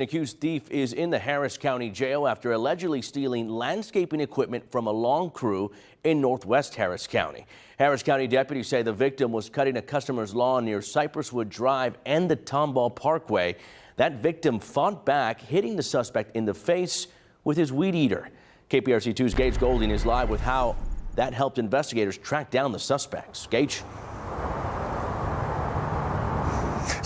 An accused thief is in the Harris County Jail after allegedly stealing landscaping equipment from a lawn crew in northwest Harris County. Harris County deputies say the victim was cutting a customer's lawn near Cypresswood Drive and the Tomball Parkway. That victim fought back, hitting the suspect in the face with his weed eater. KPRC2's Gage Golding is live with how that helped investigators track down the suspects. Gage.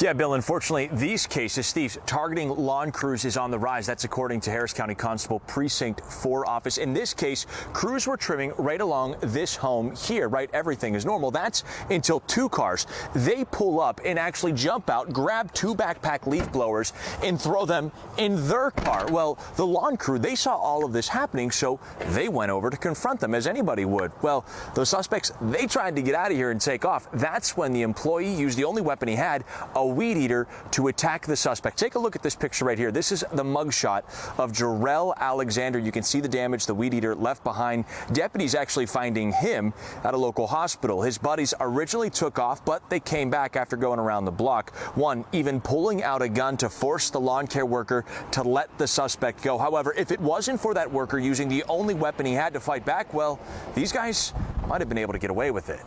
Yeah, Bill, unfortunately, these cases, thieves targeting lawn crews, is on the rise. That's according to Harris County Constable Precinct 4 office. In this case, crews were trimming right along this home here, right? Everything is normal. That's until two cars. They pull up and actually jump out, grab two backpack leaf blowers and throw them in their car. Well, the lawn crew, they saw all of this happening, so they went over to confront them, as anybody would. Well, the suspects, they tried to get out of here and take off. That's when the employee used the only weapon he had, a weed eater, to attack the suspect. Take a look at this picture right here. This is the mugshot of Jarrell Alexander. You can see the damage the weed eater left behind. Deputies actually finding him at a local hospital. His buddies originally took off, but they came back after going around the block. One even pulling out a gun to force the lawn care worker to let the suspect go. However, if it wasn't for that worker using the only weapon he had to fight back, well, these guys might have been able to get away with it.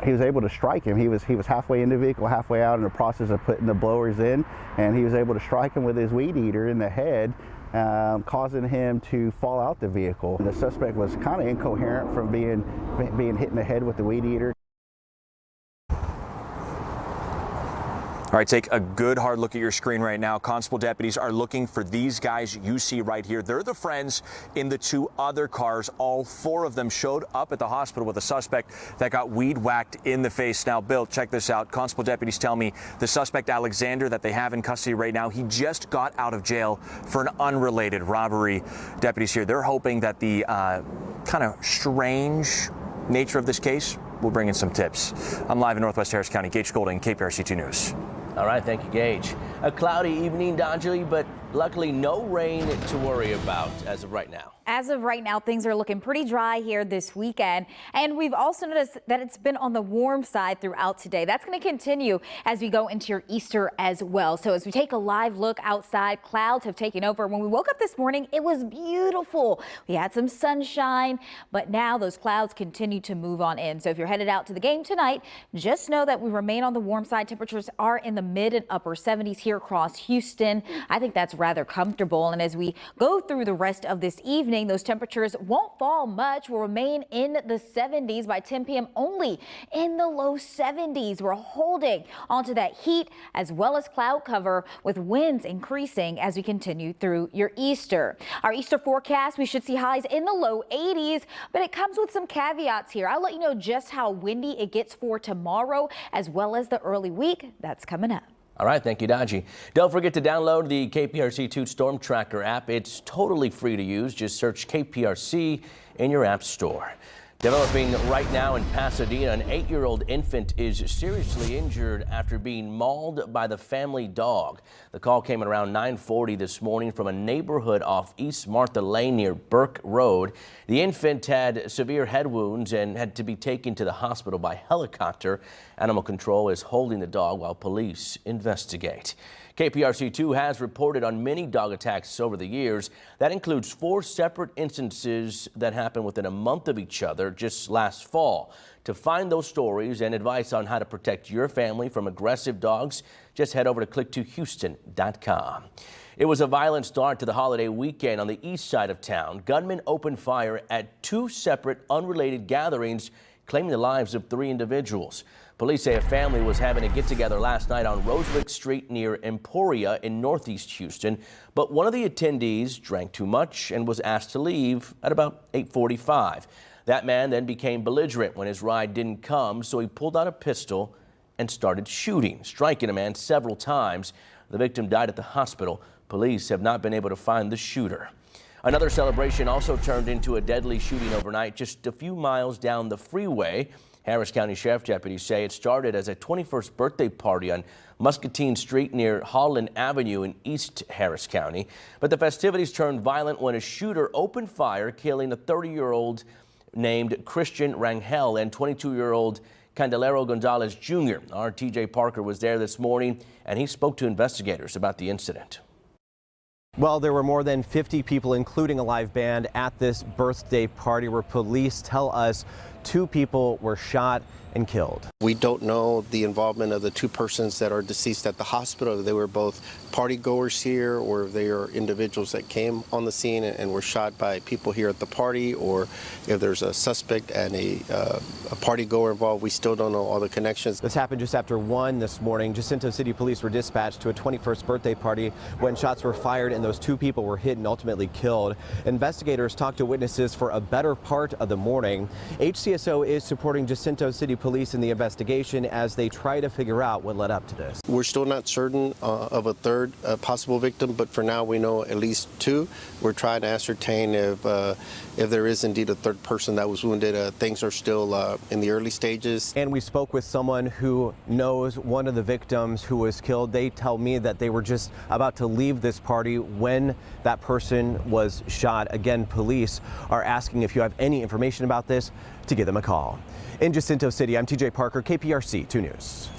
He was able to strike him. He was halfway in the vehicle, halfway out in the process of putting the blowers in, and he was able to strike him with his weed eater in the head, causing him to fall out the vehicle. The suspect was kind of incoherent from being hit in the head with the weed eater. All right, take a good hard look at your screen right now. Constable deputies are looking for these guys you see right here. They're the friends in the two other cars. All four of them showed up at the hospital with a suspect that got weed whacked in the face. Now, Bill, check this out. Constable deputies tell me the suspect, Alexander, that they have in custody right now, he just got out of jail for an unrelated robbery. Deputies here, they're hoping that the kind of strange nature of this case will bring in some tips. I'm live in Northwest Harris County. Gage Golding, KPRC2 News. All right, thank you, Gage. A cloudy evening, Dodgely, but luckily no rain to worry about as of right now. As of right now, things are looking pretty dry here this weekend. And we've also noticed that it's been on the warm side throughout today. That's going to continue as we go into your Easter as well. So as we take a live look outside, clouds have taken over. When we woke up this morning, it was beautiful. We had some sunshine, but now those clouds continue to move on in. So if you're headed out to the game tonight, just know that we remain on the warm side. Temperatures are in the mid and upper 70s here across Houston. I think that's rather comfortable. And as we go through the rest of this evening, those temperatures won't fall much, will remain in the 70s by 10 p.m. only in the low 70s. We're holding onto that heat as well as cloud cover with winds increasing as we continue through your Easter. Our Easter forecast, we should see highs in the low 80s, but it comes with some caveats here. I'll let you know just how windy it gets for tomorrow as well as the early week. That's coming up. All right, thank you, Dodgy. Don't forget to download the KPRC2 Storm Tracker app. It's totally free to use. Just search KPRC in your app store. Developing right now in Pasadena, an 8-year-old infant is seriously injured after being mauled by the family dog. The call came at around 9:40 this morning from a neighborhood off East Martha Lane near Burke Road. The infant had severe head wounds and had to be taken to the hospital by helicopter. Animal Control is holding the dog while police investigate. KPRC2 has reported on many dog attacks over the years. That includes 4 separate instances that happened within a month of each other just last fall. To find those stories and advice on how to protect your family from aggressive dogs, just head over to click2houston.com. It was a violent start to the holiday weekend on the east side of town. Gunmen opened fire at 2 separate unrelated gatherings, claiming the lives of 3 individuals. Police say a family was having a get-together last night on Roselick Street near Emporia in northeast Houston, but one of the attendees drank too much and was asked to leave at about 8:45. That man then became belligerent when his ride didn't come, so he pulled out a pistol and started shooting, striking a man several times. The victim died at the hospital. Police have not been able to find the shooter. Another celebration also turned into a deadly shooting overnight just a few miles down the freeway. Harris County Sheriff deputies say it started as a 21st birthday party on Muscatine Street near Holland Avenue in East Harris County. But the festivities turned violent when a shooter opened fire, killing a 30-year-old named Christian Rangel and 22-year-old Candelero Gonzalez Jr. Our TJ Parker was there this morning, and he spoke to investigators about the incident. Well, there were more than 50 people, including a live band, at this birthday party where police tell us 2 people were shot and killed. We don't know the involvement of the 2 persons that are deceased at the hospital. They were both party goers here, or they are individuals that came on the scene and were shot by people here at the party, or if there's a suspect and a party goer involved. We still don't know all the connections. This happened just after 1 this morning. Jacinto City Police were dispatched to a 21st birthday party when shots were fired and those 2 people were hit and ultimately killed. Investigators talked to witnesses for a better part of the morning. HCSO is supporting Jacinto City Police in the investigation as they try to figure out what led up to this. We're still not certain of a third possible victim, but for now we know at least 2. We're trying to ascertain if there is indeed a third person that was wounded. Things are still in the early stages. And we spoke with someone who knows one of the victims who was killed. They tell me that they were just about to leave this party when that person was shot. Again, police are asking if you have any information about this to give them a call. In Jacinto City, I'm TJ Parker, KPRC 2 News.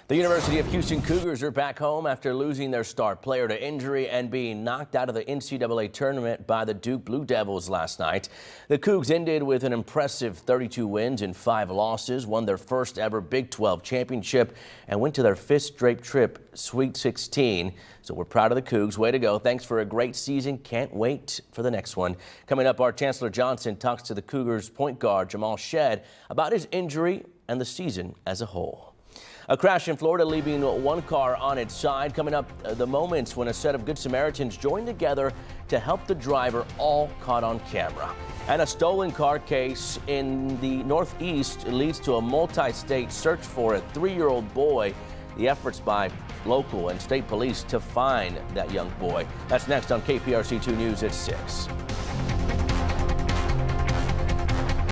The University of Houston Cougars are back home after losing their star player to injury and being knocked out of the NCAA tournament by the Duke Blue Devils last night. The Cougs ended with an impressive 32 wins and 5 losses, won their first ever Big 12 championship, and went to their 5th straight trip, Sweet 16. So we're proud of the Cougs. Way to go. Thanks for a great season. Can't wait for the next one. Coming up, our Chancellor Johnson talks to the Cougars point guard Jamal Shedd about his injury and the season as a whole. A crash in Florida leaving 1 car on its side. Coming up, the moments when a set of Good Samaritans joined together to help the driver, all caught on camera. And a stolen car case in the Northeast leads to a multi-state search for a 3-year-old boy. The efforts by local and state police to find that young boy. That's next on KPRC 2 News at 6.